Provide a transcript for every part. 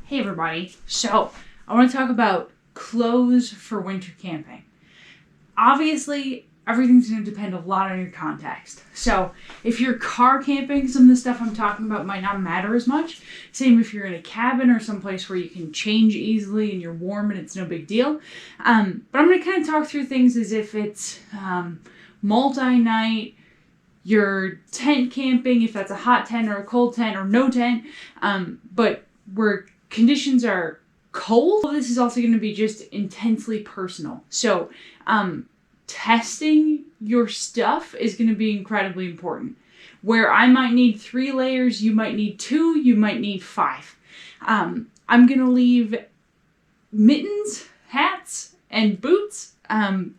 Hey everybody, so I want to talk about clothes for winter camping. Obviously, everything's going to depend a lot on your context. So if you're car camping, some of the stuff I'm talking about might not matter as much. Same if you're in a cabin or someplace where you can change easily and you're warm and it's no big deal. But I'm going to kind of talk through things as if it's multi-night, your tent camping, if that's a hot tent or a cold tent or no tent, but where conditions are cold. This is also going to be just intensely personal. So testing your stuff is going to be incredibly important. Where I might need 3 layers, you might need 2, you might need 5. I'm going to leave mittens, hats, and boots,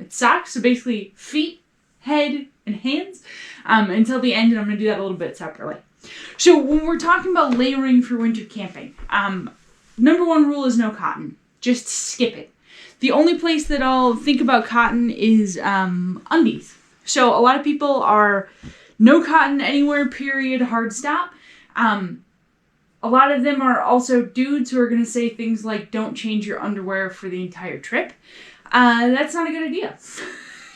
socks, so basically feet, head, and hands, until the end, and I'm going to do that a little bit separately. So when we're talking about layering for winter camping, number 1 rule is no cotton. Just skip it. The only place that I'll think about cotton is undies. So a lot of people are no cotton anywhere, period, hard stop. A lot of them are also dudes who are going to say things like, don't change your underwear for the entire trip. That's not a good idea.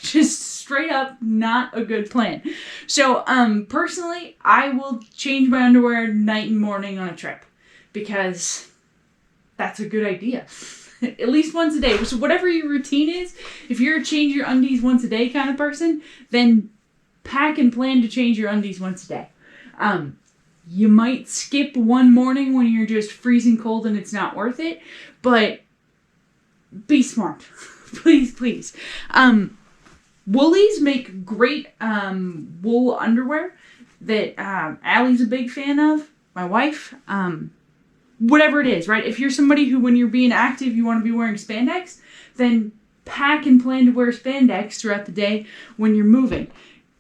Just straight up not a good plan. So personally, I will change my underwear night and morning on a trip because that's a good idea. At least once a day. So whatever your routine is, if you're a change your undies once a day kind of person, then pack and plan to change your undies once a day. You might skip one morning when you're just freezing cold and it's not worth it, but be smart. Please. Woolies make great wool underwear that Allie's a big fan of, my wife. Whatever it is, right? If you're somebody who, when you're being active, you want to be wearing spandex, then pack and plan to wear spandex throughout the day when you're moving.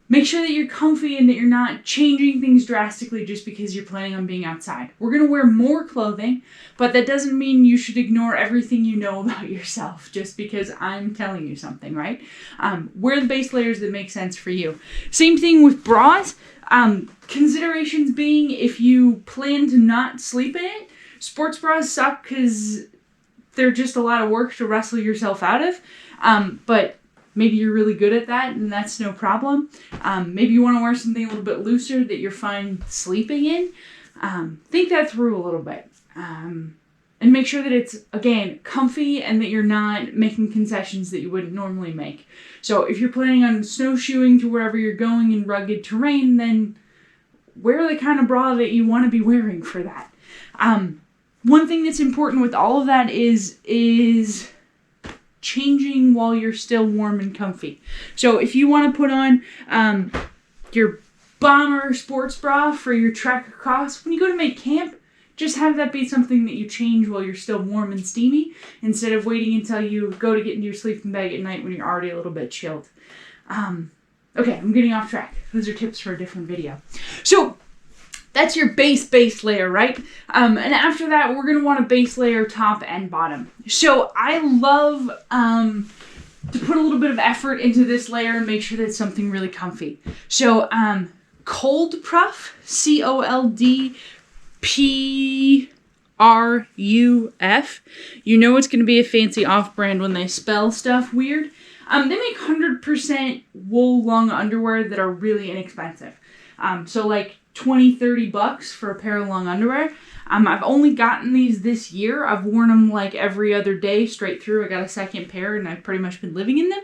Make sure that you're comfy and that you're not changing things drastically just because you're planning on being outside. We're going to wear more clothing, but that doesn't mean you should ignore everything you know about yourself just because I'm telling you something, right? Wear the base layers that make sense for you. Same thing with bras. Considerations being, if you plan to not sleep in it, sports bras suck because they're just a lot of work to wrestle yourself out of. But maybe you're really good at that and that's no problem. Maybe you want to wear something a little bit looser that you're fine sleeping in. Think that through a little bit. And make sure that it's, again, comfy and that you're not making concessions that you wouldn't normally make. So if you're planning on snowshoeing to wherever you're going in rugged terrain, then wear the kind of bra that you want to be wearing for that. One thing that's important with all of that is changing while you're still warm and comfy. So if you want to put on your bomber sports bra for your trek across, when you go to make camp, just have that be something that you change while you're still warm and steamy instead of waiting until you go to get into your sleeping bag at night when you're already a little bit chilled. Okay, I'm getting off track. Those are tips for a different video. So that's your base layer, right? And after that, we're going to want a base layer top and bottom. So I love to put a little bit of effort into this layer and make sure that it's something really comfy. So Cold Proof, COLDPRUF. You know it's going to be a fancy off-brand when they spell stuff weird. They make 100% wool long underwear that are really inexpensive. So like $20-30 for a pair of long underwear. I've only gotten these this year. I've worn them like every other day straight through. I got a second pair and I've pretty much been living in them.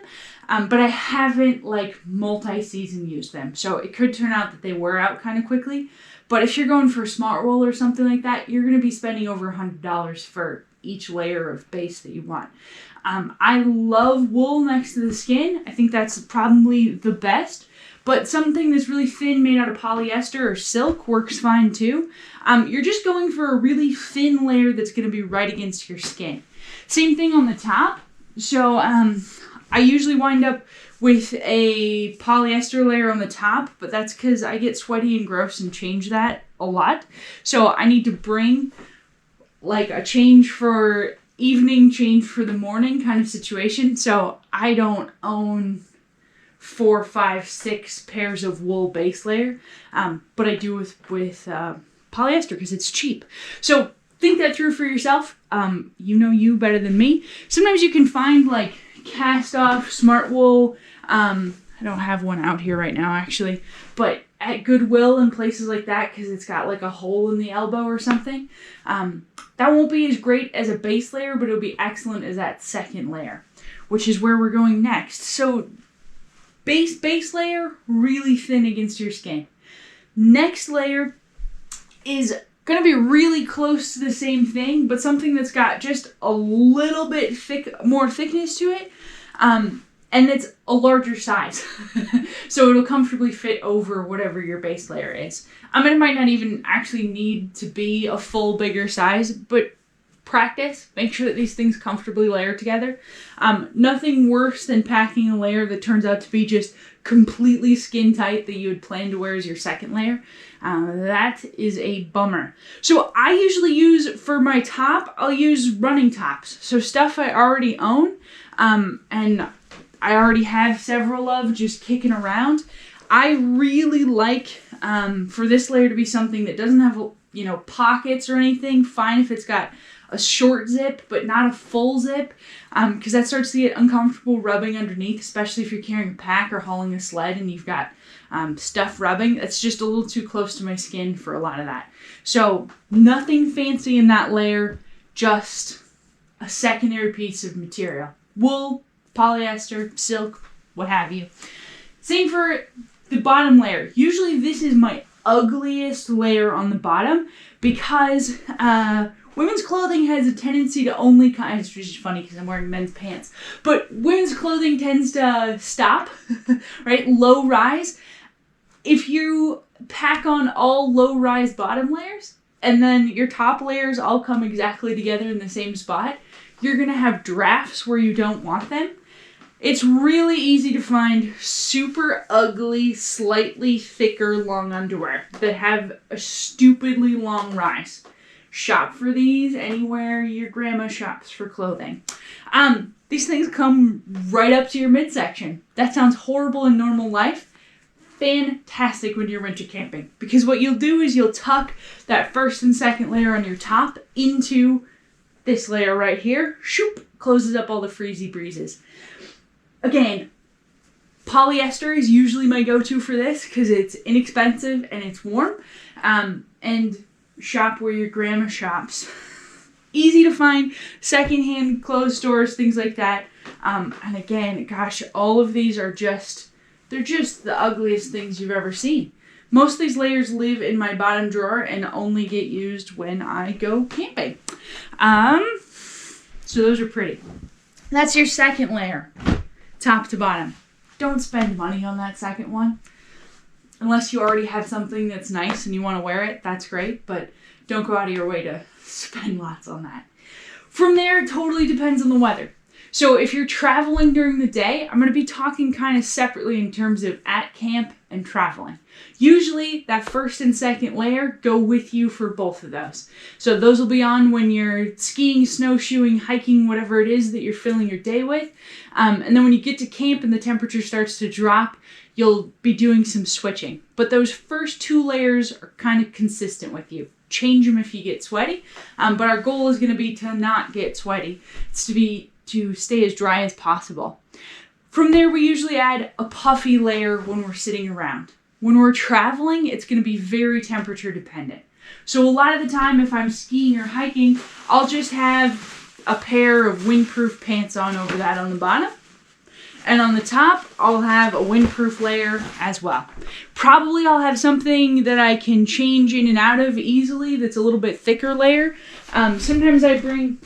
But I haven't like multi-season used them. So it could turn out that they wear out kind of quickly. But if you're going for a smart wool or something like that, you're going to be spending over $100 for each layer of base that you want. I love wool next to the skin. I think that's probably the best. But something that's really thin made out of polyester or silk works fine too. You're just going for a really thin layer that's going to be right against your skin. Same thing on the top. So I usually wind up with a polyester layer on the top, but that's because I get sweaty and gross and change that a lot. So I need to bring like a change for evening, change for the morning kind of situation. So I don't own 4, 5, 6 pairs of wool base layer, but I do with polyester because it's cheap. So think that through for yourself. You know you better than me. Sometimes you can find like cast off smart wool. I don't have one out here right now actually, but at Goodwill and places like that, because it's got like a hole in the elbow or something. That won't be as great as a base layer, but it'll be excellent as that second layer, which is where we're going next. So base layer, really thin against your skin. Next layer is going to be really close to the same thing, but something that's got just a little bit more thickness to it. And it's a larger size. So it'll comfortably fit over whatever your base layer is. It might not even actually need to be a full bigger size, but practice. Make sure that these things comfortably layer together. Nothing worse than packing a layer that turns out to be just completely skin tight that you would plan to wear as your second layer. That is a bummer. So I usually use, for my top, I'll use running tops. So stuff I already own, and I already have several of just kicking around. I really like for this layer to be something that doesn't have, pockets or anything. Fine if it's got a short zip, but not a full zip, because that starts to get uncomfortable rubbing underneath, especially if you're carrying a pack or hauling a sled and you've got stuff rubbing. That's just a little too close to my skin for a lot of that. So nothing fancy in that layer, just a secondary piece of material. Wool, polyester, silk, what have you. Same for the bottom layer. Usually this is my ugliest layer on the bottom because women's clothing has a tendency to only it's just funny because I'm wearing men's pants, but women's clothing tends to stop, right? Low rise. If you pack on all low rise bottom layers and then your top layers all come exactly together in the same spot, you're going to have drafts where you don't want them. It's really easy to find super ugly, slightly thicker long underwear that have a stupidly long rise. Shop for these anywhere your grandma shops for clothing. These things come right up to your midsection. That sounds horrible in normal life. Fantastic when you're winter camping. Because what you'll do is you'll tuck that first and second layer on your top into this layer right here. Shoop, closes up all the freezy breezes. Again, polyester is usually my go-to for this because it's inexpensive and it's warm. And shop where your grandma shops. Easy to find secondhand clothes stores, things like that. And again, gosh, all of these are they're just the ugliest things you've ever seen. Most of these layers live in my bottom drawer and only get used when I go camping. So those are pretty. That's your second layer, top to bottom. Don't spend money on that second one. Unless you already have something that's nice and you want to wear it, that's great, but don't go out of your way to spend lots on that. From there, it totally depends on the weather. So if you're traveling during the day, I'm going to be talking kind of separately in terms of at camp and traveling. Usually, that first and second layer go with you for both of those. So those will be on when you're skiing, snowshoeing, hiking, whatever it is that you're filling your day with. And then when you get to camp and the temperature starts to drop, you'll be doing some switching. But those first two layers are kind of consistent with you. Change them if you get sweaty. But our goal is going to be to not get sweaty. It's to stay as dry as possible. From there, we usually add a puffy layer when we're sitting around. When we're traveling, it's going to be very temperature dependent. So a lot of the time, if I'm skiing or hiking, I'll just have a pair of windproof pants on over that on the bottom. And on the top, I'll have a windproof layer as well. Probably I'll have something that I can change in and out of easily that's a little bit thicker layer. Sometimes I'll bring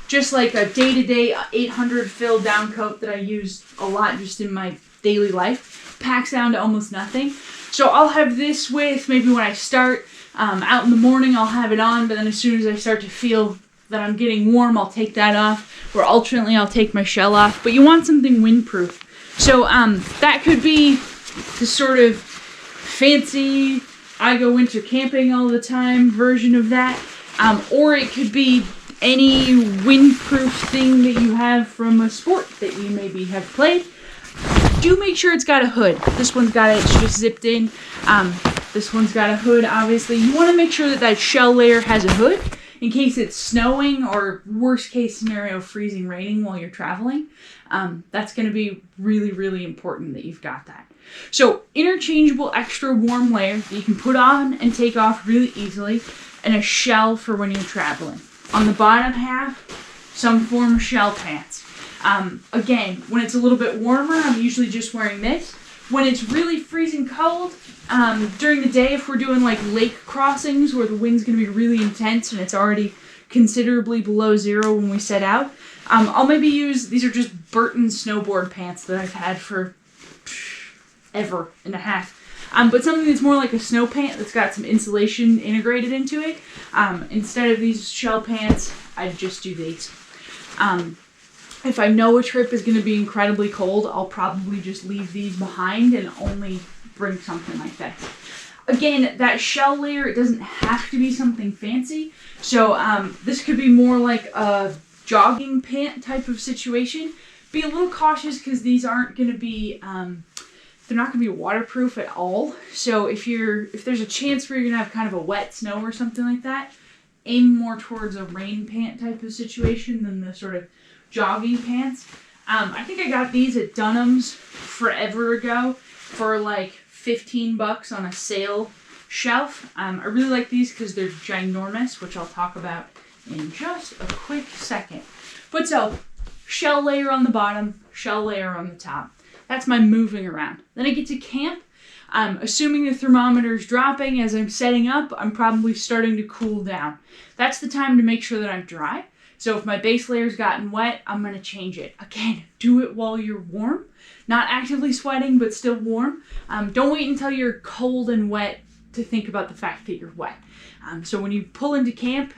just like a day-to-day 800 fill down coat that I use a lot just in my daily life. Packs down to almost nothing. So I'll have this with, maybe when I start out in the morning, I'll have it on, but then as soon as I start to feel that I'm getting warm, I'll take that off. Or alternately, I'll take my shell off. But you want something windproof. So that could be the sort of fancy, I go winter camping all the time version of that. Or it could be any windproof thing that you have from a sport that you maybe have played. Do make sure it's got a hood. This one's got it, it's just zipped in. This one's got a hood, obviously. You want to make sure that that shell layer has a hood in case it's snowing or worst case scenario, freezing, raining while you're traveling. That's going to be really, really important that you've got that. So interchangeable extra warm layer that you can put on and take off really easily, and a shell for when you're traveling. On the bottom half, some form of shell pants. Again, when it's a little bit warmer, I'm usually just wearing this. When it's really freezing cold, during the day, if we're doing like lake crossings where the wind's going to be really intense and it's already considerably below zero when we set out, I'll maybe use, these are just Burton snowboard pants that I've had for ever and a half. But something that's more like a snow pant that's got some insulation integrated into it. Instead of these shell pants, I'd just do these. If I know a trip is going to be incredibly cold, I'll probably just leave these behind and only bring something like this. Again, that shell layer, it doesn't have to be something fancy. So this could be more like a jogging pant type of situation. Be a little cautious because these aren't going to be, they're not going to be waterproof at all. So if there's a chance where you're going to have kind of a wet snow or something like that, aim more towards a rain pant type of situation than the sort of jogging pants. I think I got these at Dunham's forever ago for like $15 on a sale shelf. I really like these because they're ginormous, which I'll talk about in just a quick second. But so, shell layer on the bottom, shell layer on the top. That's my moving around. Then I get to camp. Assuming the thermometer's dropping as I'm setting up, I'm probably starting to cool down. That's the time to make sure that I'm dry. So if my base layer's gotten wet, I'm going to change it. Again, do it while you're warm. Not actively sweating, but still warm. Don't wait until you're cold and wet to think about the fact that you're wet. So when you pull into camp,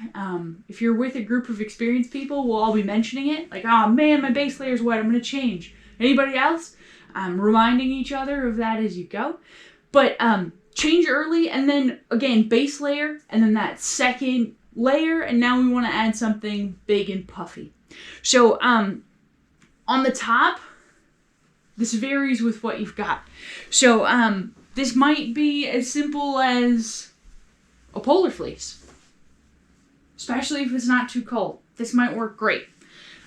if you're with a group of experienced people, we'll all be mentioning it. Like, oh man, my base layer's wet, I'm going to change. Anybody else? Reminding each other of that as you go. But change early, and then, again, base layer, and then that second layer, and now we want to add something big and puffy. So on the top, this varies with what you've got. So this might be as simple as a polar fleece, especially if it's not too cold. This might work great.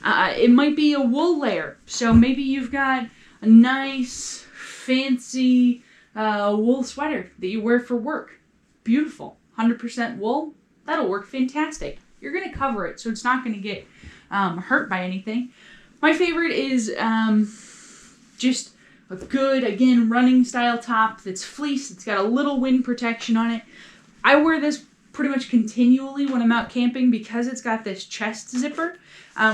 It might be a wool layer. So maybe you've got a nice, fancy wool sweater that you wear for work. Beautiful. 100% wool. That'll work fantastic. You're going to cover it, so it's not going to get hurt by anything. My favorite is just a good, again, running style top that's fleece. It's got a little wind protection on it. I wear this pretty much continually when I'm out camping because it's got this chest zipper,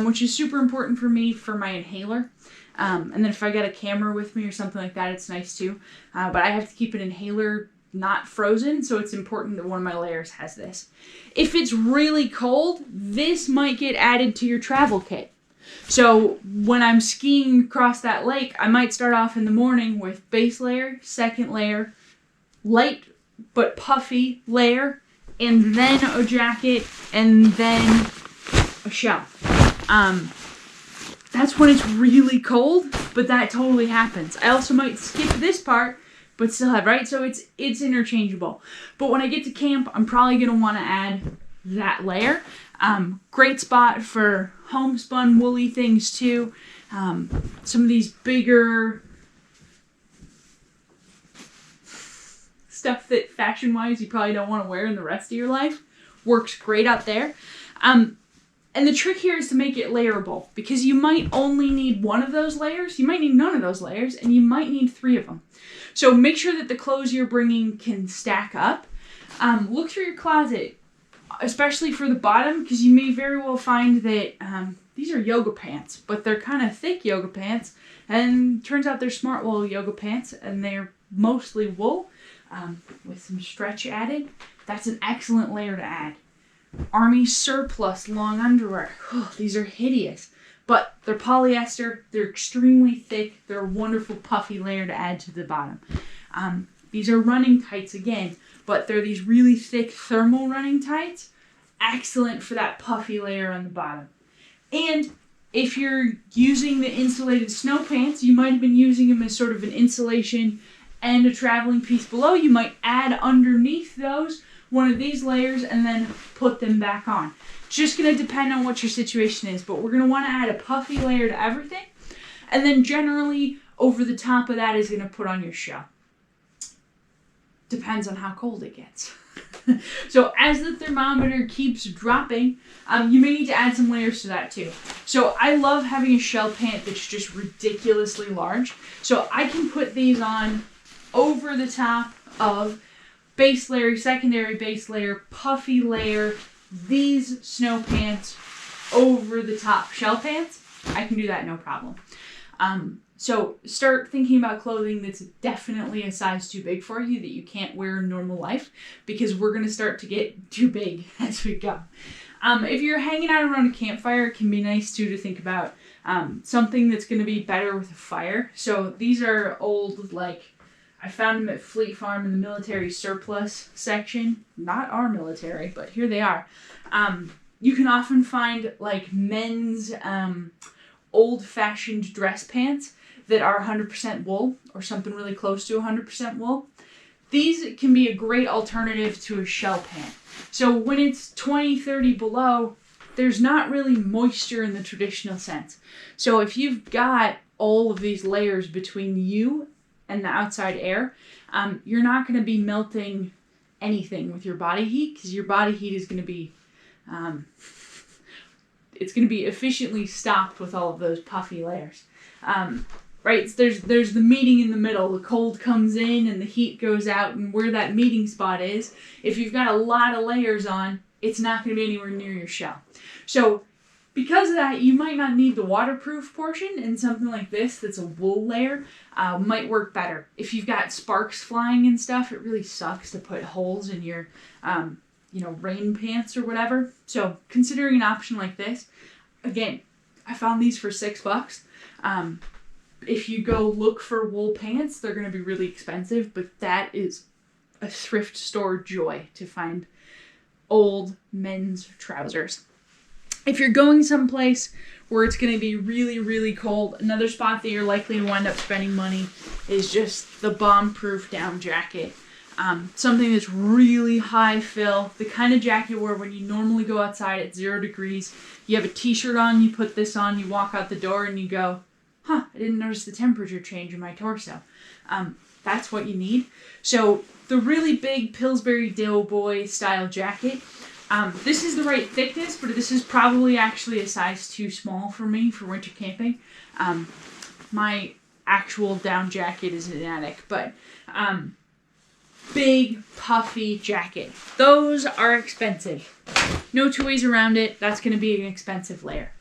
which is super important for me for my inhaler. And then if I got a camera with me or something like that, it's nice too. But I have to keep an inhaler not frozen, so it's important that one of my layers has this. If it's really cold, this might get added to your travel kit. So when I'm skiing across that lake, I might start off in the morning with base layer, second layer, light but puffy layer, and then a jacket, and then a shell. That's when it's really cold, but that totally happens. I also might skip this part, but still have, right? So it's interchangeable. But when I get to camp, I'm probably going to want to add that layer. Great spot for homespun woolly things too. Some of these bigger stuff that fashion-wise you probably don't want to wear in the rest of your life works great out there. And the trick here is to make it layerable, because you might only need one of those layers, you might need none of those layers, and you might need 3 of them. So make sure that the clothes you're bringing can stack up. Look through your closet, especially for the bottom, because you may very well find that these are yoga pants, but they're kind of thick yoga pants, and turns out they're smart wool yoga pants, and they're mostly wool with some stretch added. That's an excellent layer to add. Army surplus long underwear. Oh, these are hideous, but they're polyester, they're extremely thick, they're a wonderful puffy layer to add to the bottom. These are running tights again, but they're these really thick thermal running tights. Excellent for that puffy layer on the bottom. And if you're using the insulated snow pants, you might have been using them as sort of an insulation and a traveling piece below. You might add underneath those one of these layers and then put them back on. It's just going to depend on what your situation is, but we're going to want to add a puffy layer to everything. And then generally over the top of that is going to put on your shell. Depends on how cold it gets. So as the thermometer keeps dropping, you may need to add some layers to that too. So I love having a shell pant that's just ridiculously large. So I can put these on over the top of base layer, secondary base layer, puffy layer, these snow pants over the top shell pants. I can do that no problem. So start thinking about clothing that's definitely a size too big for you, that you can't wear in normal life, because we're going to start to get too big as we go. If you're hanging out around a campfire, it can be nice too to think about something that's going to be better with a fire. So these are old, like, I found them at Fleet Farm in the military surplus section. Not our military, but here they are. You can often find like men's old-fashioned dress pants that are 100% wool or something really close to 100% wool. These can be a great alternative to a shell pant. So when it's 20, 30 below, there's not really moisture in the traditional sense. So if you've got all of these layers between you and the outside air, you're not going to be melting anything with your body heat, because your body heat is going to be it's going to be efficiently stopped with all of those puffy layers. Right? There's the meeting in the middle. The cold comes in and the heat goes out, and where that meeting spot is, if you've got a lot of layers on, it's not going to be anywhere near your shell. So because of that, you might not need the waterproof portion, and something like this that's a wool layer might work better. If you've got sparks flying and stuff, it really sucks to put holes in your rain pants or whatever. So considering an option like this, again, I found these for $6. If you go look for wool pants, they're going to be really expensive, but that is a thrift store joy to find old men's trousers. If you're going someplace where it's going to be really, really cold, another spot that you're likely to wind up spending money is just the bomb-proof down jacket. Something that's really high fill, the kind of jacket where when you normally go outside at 0 degrees, you have a t-shirt on, you put this on, you walk out the door and you go, I didn't notice the temperature change in my torso. That's what you need. So the really big Pillsbury Doughboy style jacket, this is the right thickness, but this is probably actually a size too small for me for winter camping. My actual down jacket is an attic, but big puffy jacket. Those are expensive. No two ways around it. That's going to be an expensive layer.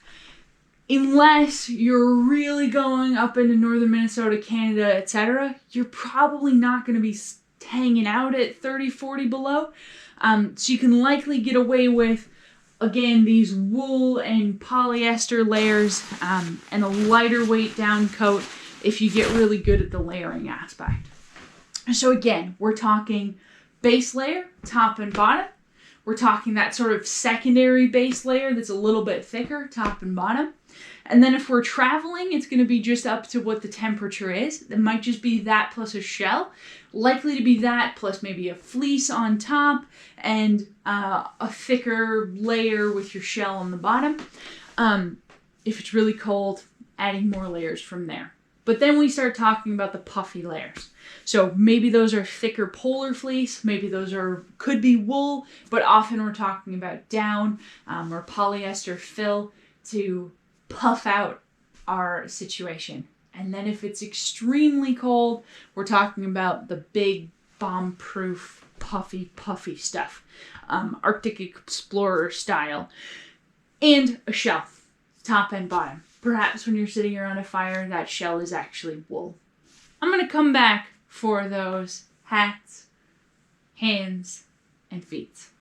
Unless you're really going up into northern Minnesota, Canada, etc., you're probably not going to be hanging out at 30, 40 below. So you can likely get away with, again, these wool and polyester layers and a lighter weight down coat if you get really good at the layering aspect. So again, we're talking base layer, top and bottom. We're talking that sort of secondary base layer that's a little bit thicker, top and bottom. And then if we're traveling, it's going to be just up to what the temperature is. It might just be that plus a shell. Likely to be that plus maybe a fleece on top and a thicker layer with your shell on the bottom. If it's really cold, adding more layers from there. But then we start talking about the puffy layers. So maybe those are thicker polar fleece, maybe those could be wool, but often we're talking about down or polyester fill to puff out our situation. And then if it's extremely cold, we're talking about the big bomb-proof puffy stuff. Arctic Explorer style. And a shell, top and bottom. Perhaps when you're sitting around a fire, that shell is actually wool. I'm going to come back for those hats, hands, and feet.